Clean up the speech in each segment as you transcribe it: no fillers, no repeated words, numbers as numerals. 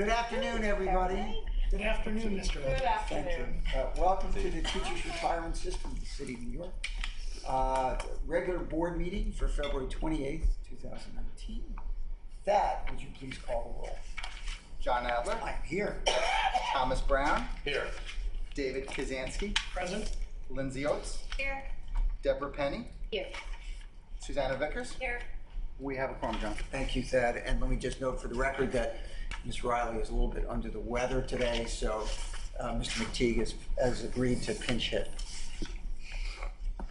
Good afternoon, everybody. Good afternoon, Mr. Good Evans. afternoon. Thank you. Welcome to the Teachers Retirement System of the City of New York. Regular board meeting for February 28th, 2019. Thad, would you please call the roll? John Adler. I'm here. Thomas Brown. Here. David Kazansky. Present. Lindsay Oates. Here. Deborah Penny. Here. Susanna Vickers. Here. We have a quorum, John. Thank you, Thad. And let me just note for the record that Ms. Riley is a little bit under the weather today, so Mr. McTeague has agreed to pinch hit.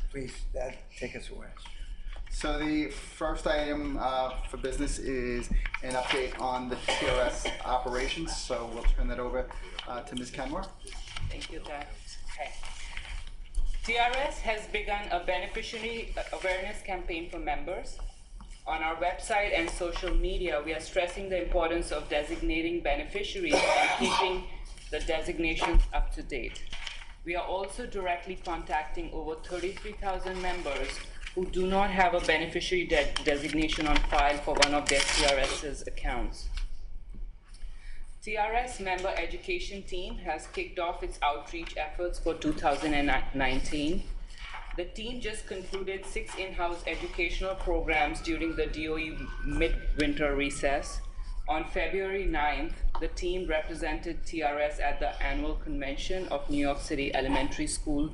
Please, Thad, take us away. So the first item for business is an update on the TRS operations. So we'll turn that over to Ms. Kenmore. Thank you, Thad. Okay. TRS has begun a beneficiary awareness campaign for members. On our website and social media, we are stressing the importance of designating beneficiaries and keeping the designations up to date. We are also directly contacting over 33,000 members who do not have a beneficiary designation on file for one of their TRS's accounts. TRS member education team has kicked off its outreach efforts for 2019. The team just concluded 6 in-house educational programs during the DOE mid-winter recess. On February 9th, the team represented TRS at the annual convention of New York City Elementary School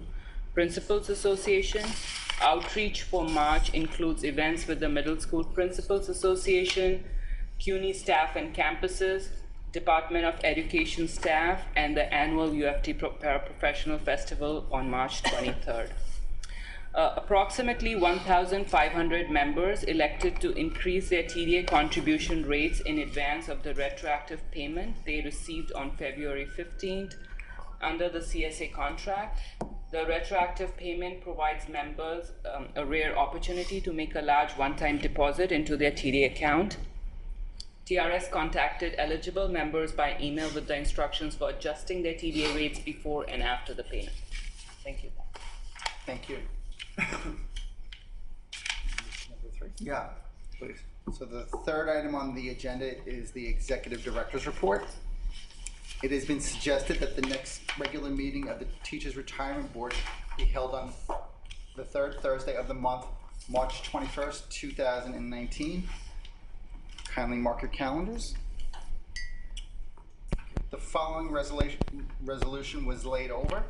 Principals Association. Outreach for March includes events with the Middle School Principals Association, CUNY staff and campuses, Department of Education staff, and the annual UFT Paraprofessional Festival on March 23rd. Approximately 1,500 members elected to increase their TDA contribution rates in advance of the retroactive payment they received on February 15th under the CSA contract. The retroactive payment provides members a rare opportunity to make a large one-time deposit into their TDA account. TRS contacted eligible members by email with the instructions for adjusting their TDA rates before and after the payment. Thank you. Thank you. Number 3. Yeah, please. So the third item on the agenda is the Executive Director's Report. It has been suggested that the next regular meeting of the Teachers Retirement Board be held on the third Thursday of the month, March 21st, 2019. Kindly mark your calendars. The following resolution was laid over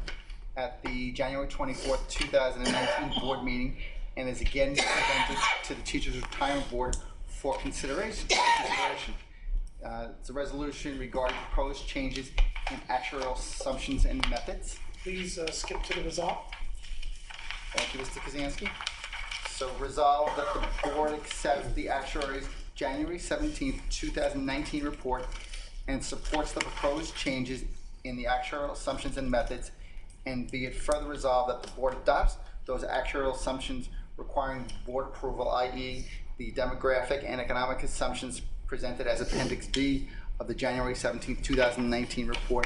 at the January 24th, 2019 board meeting and is again presented to the Teachers Retirement Board for consideration. It's a resolution regarding proposed changes in actuarial assumptions and methods. Please skip to the resolve. Thank you, Mr. Kazansky. So resolve that the board accepts the actuary's January 17th, 2019 report and supports the proposed changes in the actuarial assumptions and methods, and be it further resolved that the board adopts those actuarial assumptions requiring board approval, i.e. the demographic and economic assumptions presented as Appendix B of the January 17, 2019 report,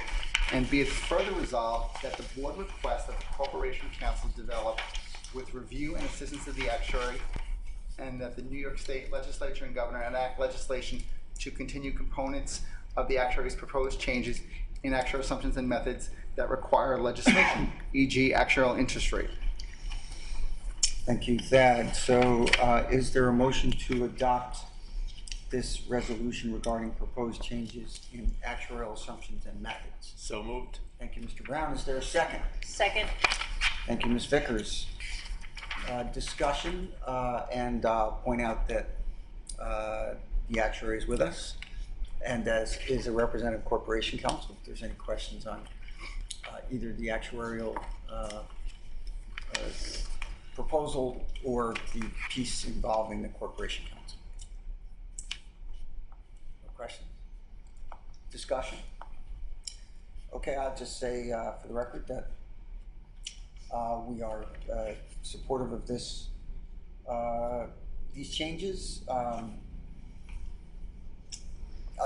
and be it further resolved that the board requests that the Corporation Council develop, with review and assistance of the actuary, and that the New York State Legislature and Governor enact legislation to continue components of the actuary's proposed changes in actuarial assumptions and methods that require legislation, e.g. actuarial interest rate. Thank you, Thad. So is there a motion to adopt this resolution regarding proposed changes in actuarial assumptions and methods? So moved. Thank you, Mr. Brown. Is there a second? Second. Thank you, Ms. Vickers. Discussion, and point out that the actuary is with us, and as is a representative Corporation Council. If there's any questions on either the actuarial proposal or the piece involving the Corporation Council. No questions? Discussion? Okay, I'll just say for the record that we are supportive of this, these changes. I'll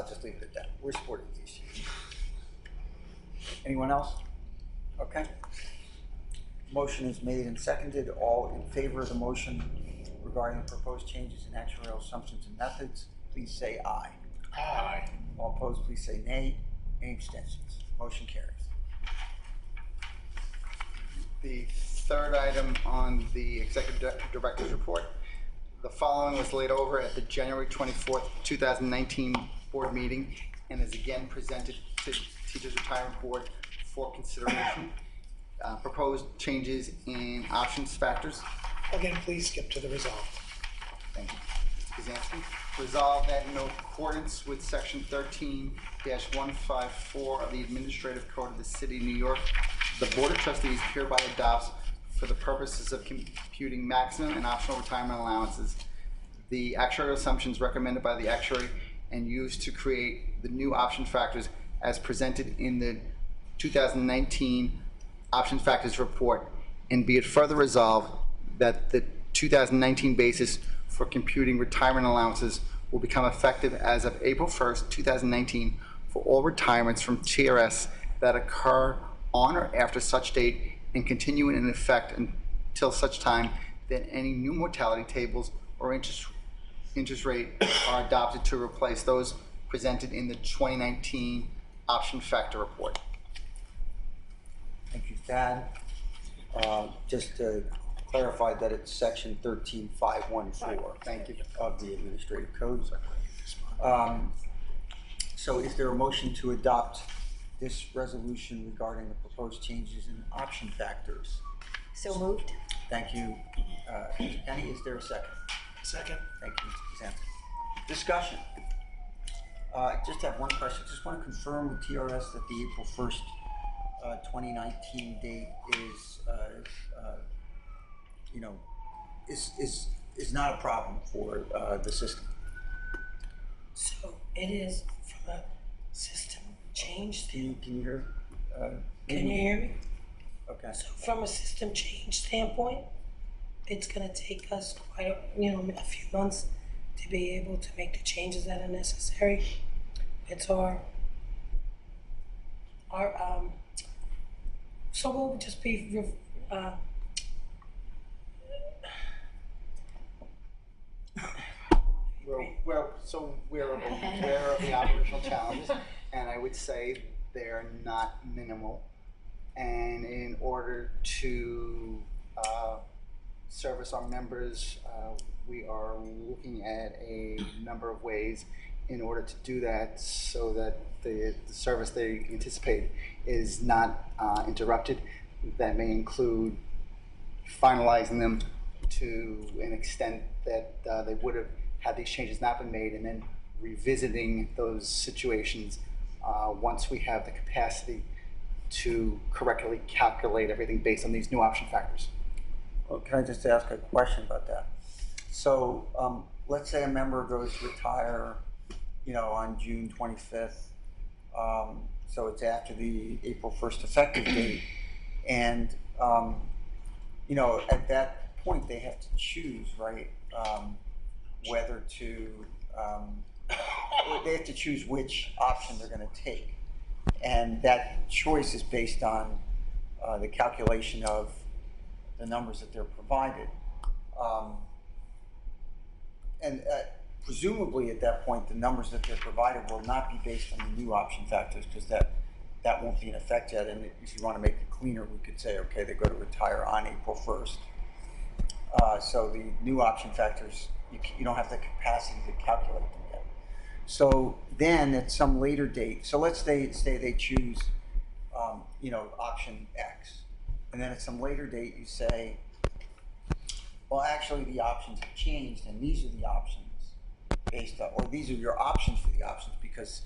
just leave it at that. We're supportive of these changes. Anyone else? Okay. Motion is made and seconded. All in favor of the motion regarding the proposed changes in actuarial assumptions and methods, please say aye. Aye. All opposed, please say nay. Any abstentions? Motion carries. The third item on the Executive Director's report, the following was laid over at the January 24th, 2019 board meeting and is again presented to Teachers Retirement Board for consideration. Proposed changes in options factors. Again, please skip to the resolve. Thank you. Mr. Kazansky. Resolved that in accordance with Section 13-154 of the Administrative Code of the City of New York, the Board of Trustees hereby adopts, for the purposes of computing maximum and optional retirement allowances, the actuarial assumptions recommended by the actuary and used to create the new option factors as presented in the 2019 Option Factors Report, and be it further resolved that the 2019 basis for computing retirement allowances will become effective as of April 1st, 2019 for all retirements from TRS that occur on or after such date and continue in effect until such time that any new mortality tables or interest rate are adopted to replace those presented in the 2019 Option Factor Report. Thank you, Thad. Just to clarify that it's section 13514. Thank you. Of the Administrative Code. So is there a motion to adopt this resolution regarding the proposed changes in option factors? So moved. Thank you, Mr. Kenny. Is there a second? Second. Thank you, Mr. Kazansky. Discussion. Just have one question. Just want to confirm with TRS that the April 1st, 2019 date is not a problem for the system. So it is from a system change. Can you hear? Can you hear me? Okay. So from a system change standpoint, it's going to take us quite a few months to be able to make the changes that are necessary. It's so we'll just be We're aware of the operational challenges, and I would say they're not minimal. And in order to service our members, we are looking at a number of ways in order to do that so that the service they anticipate is not interrupted. That may include finalizing them to an extent that they would have had these changes not been made, and then revisiting those situations once we have the capacity to correctly calculate everything based on these new option factors. Well, can I just ask a question about that? So let's say a member goes to retire, on June 25th. So it's after the April 1st effective date. And, at that point, they have to choose, right? Whether to, they have to choose which option they're going to take. And that choice is based on the calculation of the numbers that they're provided. Presumably at that point, the numbers that they're provided will not be based on the new option factors, because that won't be in effect yet. And if you want to make it cleaner, we could say, okay, they go to retire on April 1st. So the new option factors, you don't have the capacity to calculate them yet. So then at some later date, so let's say they choose, option X. And then at some later date, you say, well, actually the options have changed, and these are the options based on, or these are your options for the options, because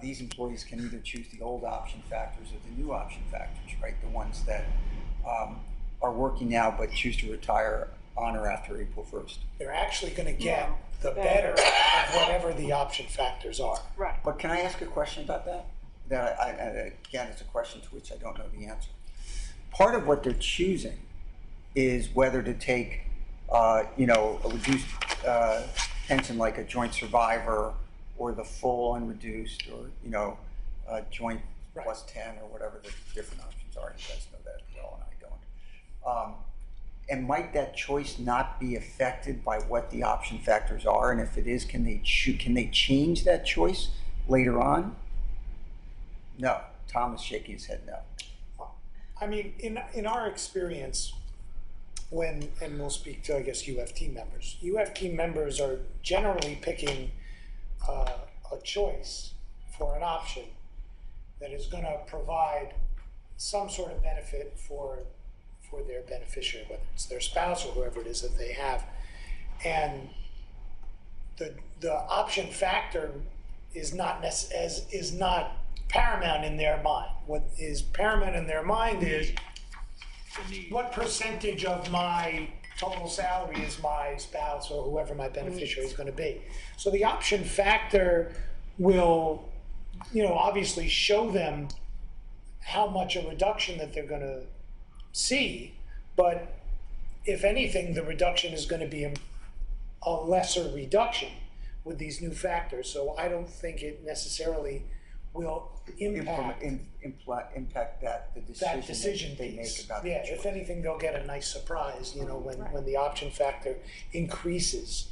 these employees can either choose the old option factors or the new option factors, right? The ones that are working now but choose to retire on or after April 1st. They're actually going to get the better of whatever the option factors are. Right. But can I ask a question about that? Again, it's a question to which I don't know the answer. Part of what they're choosing is whether to take, a reduced pension like a joint survivor, or the full unreduced, or joint plus 10, or whatever the different options are. You guys know that well, and I don't. And might that choice not be affected by what the option factors are? And if it is, can they change that choice later on? No. Tom is shaking his head no. I mean, in our experience, and we'll speak to, I guess, UFT members. UFT members are generally picking a choice for an option that is going to provide some sort of benefit for their beneficiary, whether it's their spouse or whoever it is that they have. And the option factor is not paramount in their mind. What is paramount in their mind is what percentage of my total salary is my spouse or whoever my beneficiary is going to be. So the option factor will, obviously show them how much a reduction that they're going to see, but if anything, the reduction is going to be a lesser reduction with these new factors. So I don't think it necessarily will impact Impact the decision that they piece. make about the Yeah, choice. if anything, they'll get a nice surprise, when the option factor increases.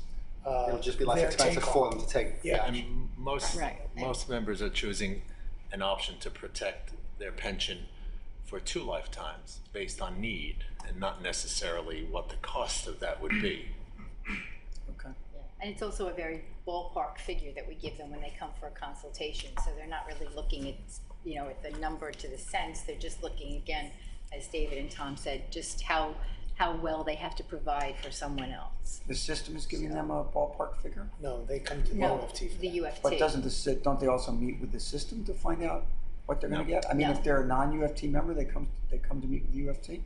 It'll just be less their expensive take for on- them to take. Yeah. And most Right. members are choosing an option to protect their pension for 2 lifetimes based on need and not necessarily what the cost of that would be. Okay. And it's also a very ballpark figure that we give them when they come for a consultation, so they're not really looking at, at the number to the cents, they're just looking, again, as David and Tom said, just how well they have to provide for someone else. The system is giving them a ballpark figure? No, they come to the No, UFT for the that. UFT. But don't they also meet with the system to find out what they're gonna No. get? I mean, No. if they're a non-UFT member, they come to meet with the UFT?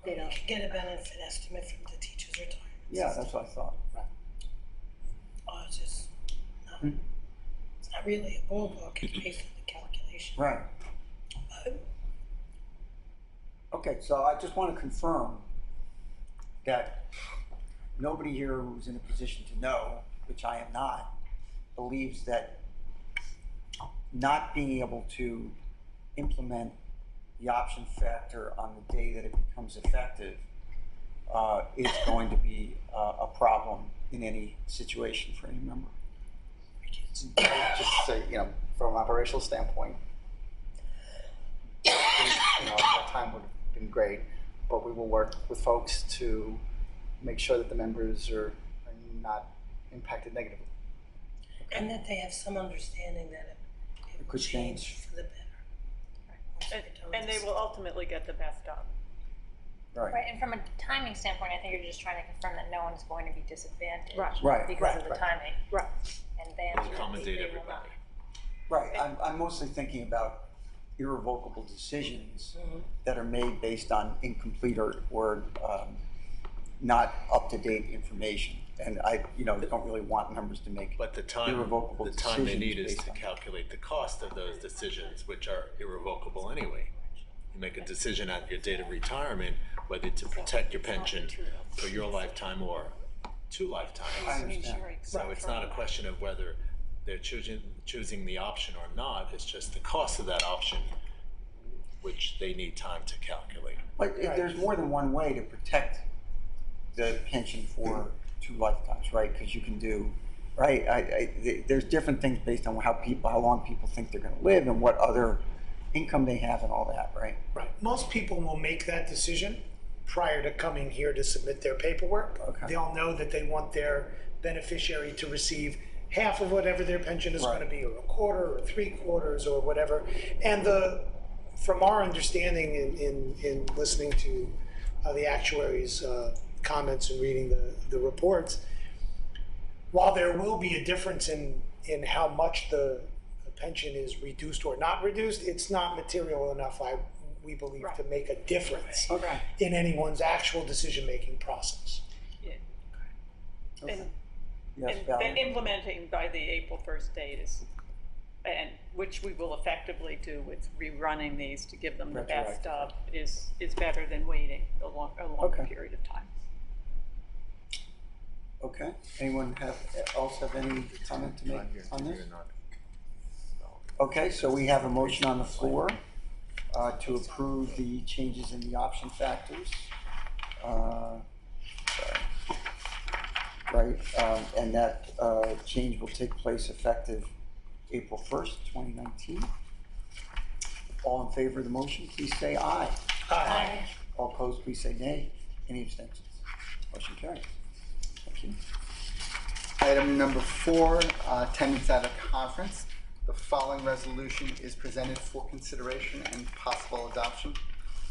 They You don't. can get a benefit estimate from the teacher's retirement. Yeah, that's what I thought. Oh, it's just, no. It's not really a ballpark, it's based on the calculation. Right. But Okay, so I just want to confirm that nobody here who's in a position to know, which I am not, believes that not being able to implement the option factor on the day that it becomes effective is going to be a problem in any situation for any member. Just to say, from an operational standpoint, that time would have been great, but we will work with folks to make sure that the members are not impacted negatively. and that they have some understanding that it will could change. change for the better. Once don't And they will ultimately get the best of. Right, and from a timing standpoint, I think you're just trying to confirm that no one's going to be disadvantaged. Right. Because of the timing. Right. And then Accommodate they will everybody. not. Right, I'm mostly thinking about irrevocable decisions that are made based on incomplete or not up-to-date information. And I, don't really want members to make But the time irrevocable they need is decisions to based on- calculate the cost of those decisions, which are irrevocable anyway. You make a decision at your date of retirement, whether to protect your pension for your lifetime or 2 lifetimes. I understand. So it's not a question of whether they're choosing the option or not, it's just the cost of that option, which they need time to calculate. But there's more than one way to protect the pension for 2 lifetimes, right? Because you can do, right? There's different things based on how long people think they're going to live and what other income they have and all that, right? Right. Most people will make that decision prior to coming here to submit their paperwork. Okay. They'll know that they want their beneficiary to receive half of whatever their pension is Right. going to be, or a quarter, or 3/4, or whatever. And from our understanding in listening to the actuaries' comments and reading the reports, while there will be a difference in how much the pension is reduced or not reduced, it's not material enough, we believe, to make a difference Okay. in anyone's actual decision-making process. Yeah. And, Yes, and Valerie? then implementing by the April 1st date and which we will effectively do with rerunning these to give them the best of, is better than waiting a longer Okay. period of time. Okay, anyone else have any comment to make on this? Okay, so we have a motion on the floor to approve the changes in the option factors. Right, and that change will take place effective April 1st, 2019. All in favor of the motion, please say aye. Aye. All opposed, please say nay. Any abstentions? Motion carries. Thank you. Item number 4, attendance at a conference. The following resolution is presented for consideration and possible adoption.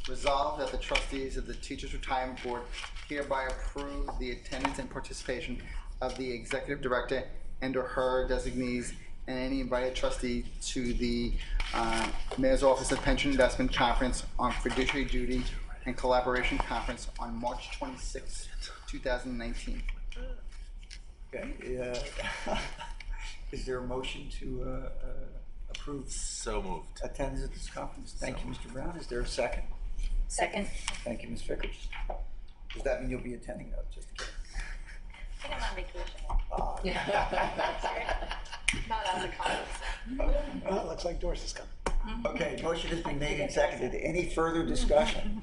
Resolved that the trustees of the Teachers Retirement Board hereby approve the attendance and participation of the executive director and or her designees and any invited trustee to the Mayor's Office of Pension Investment Conference on Fiduciary Duty and Collaboration Conference on March 26, 2019. Okay. Is there a motion to approve So moved. attendance at this conference? Thank you, Mr. Brown. Is there a second? Second. Thank you, Ms. Vickers. Does that mean you'll be attending though? Just to I think I'm on vacation. Not at the conference. Well, it looks like Doris is coming. Okay, motion has been made and seconded. Any further discussion?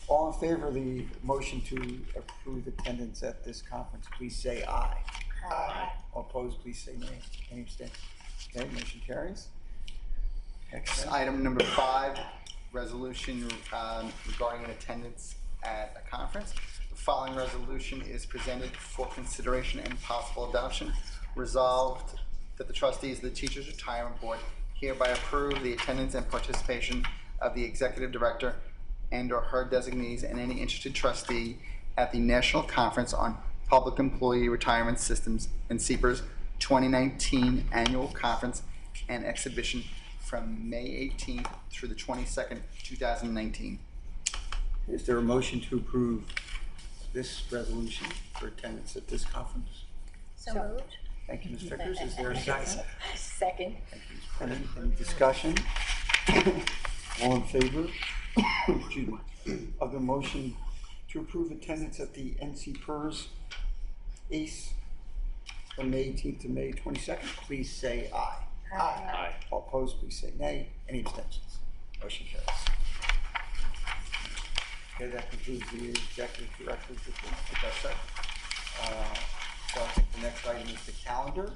All in favor of the motion to approve attendance at this conference, please say aye. Aye. All opposed, please say nay. Any abstentions? Okay, motion carries. Excellent. Item number 5, resolution regarding an attendance at a conference. The following resolution is presented for consideration and possible adoption. Resolved that the trustees of the Teachers Retirement Board hereby approve the attendance and participation of the executive director and or her designees and any interested trustee at the National Conference on Public Employee Retirement Systems and CEPR's 2019 Annual Conference and Exhibition from May 18th through the 22nd, 2019. Is there a motion to approve this resolution for attendance at this conference? So moved. Thank you, Ms. Vickers. Is there a second? Second. Thank you, Ms. Brennan. Any discussion? All in favor, excuse me, of the motion to approve attendance at the NC PERS ACE from May 18th to May 22nd, please say aye. Aye. All opposed, please say nay. Any abstentions? Motion carries. Okay, that concludes the executive director's report. That's it. So I think the next item is the calendar.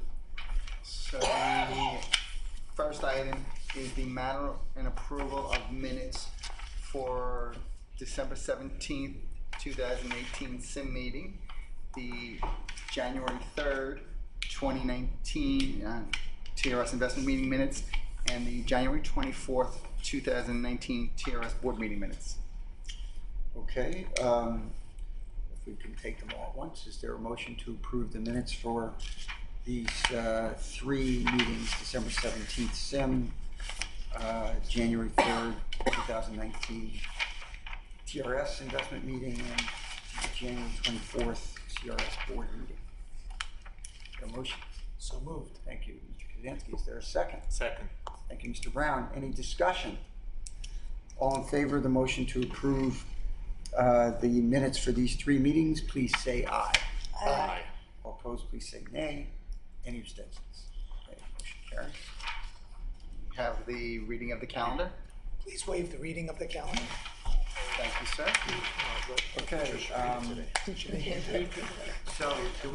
So the first item is the matter and approval of minutes for December 17th, 2018 SIM meeting, the January 3rd, 2019 TRS Investment Meeting minutes, and the January 24th, 2019 TRS Board Meeting minutes. Okay, if we can take them all at once, is there a motion to approve the minutes for these 3 meetings, December 17th SIM, January 3rd, 2019 TRS Investment Meeting, and January 24th TRS Board Meeting? A motion? So moved. Thank you, Mr. Kazansky. Is there a second? Second. Thank you, Mr. Brown. Any discussion? All in favor of the motion to approve the minutes for these 3 meetings, please say aye. Aye. All opposed, please say nay. Any abstentions? Okay, motion carries. Have the reading of the calendar. Please waive the reading of the calendar. Thank you, sir. Okay, so do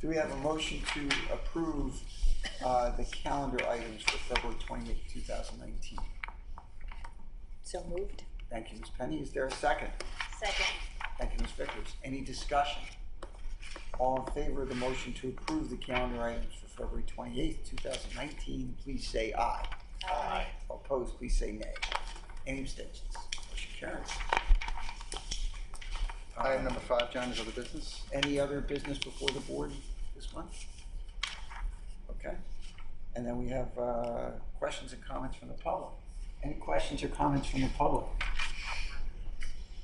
we have a motion to approve the calendar items for February 28th, 2019? So moved. Thank you, Ms. Penny. Is there a second? Second. Thank you, Ms. Vickers. Any discussion? All in favor of the motion to approve the calendar items for February 28th, 2019, please say aye. Aye. All opposed, please say nay. Any abstentions? Motion carries. Item number 5, John, is other business. Any other business before the board this month? Okay. And then we have questions and comments from the public. Any questions or comments from the public?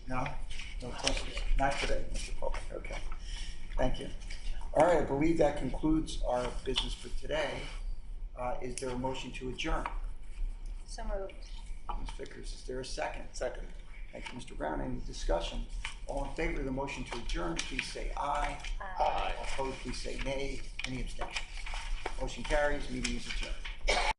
No? No questions? Not today, Mr. Public. Okay. Thank you. All right, I believe that concludes our business for today. Is there a motion to adjourn? So moved. Ms. Vickers, is there a second? Second. Thank you, Mr. Brown. Any discussion? All in favor of the motion to adjourn, please say aye. Aye. All opposed, please say nay. Any abstentions? Motion carries. Meeting is adjourned.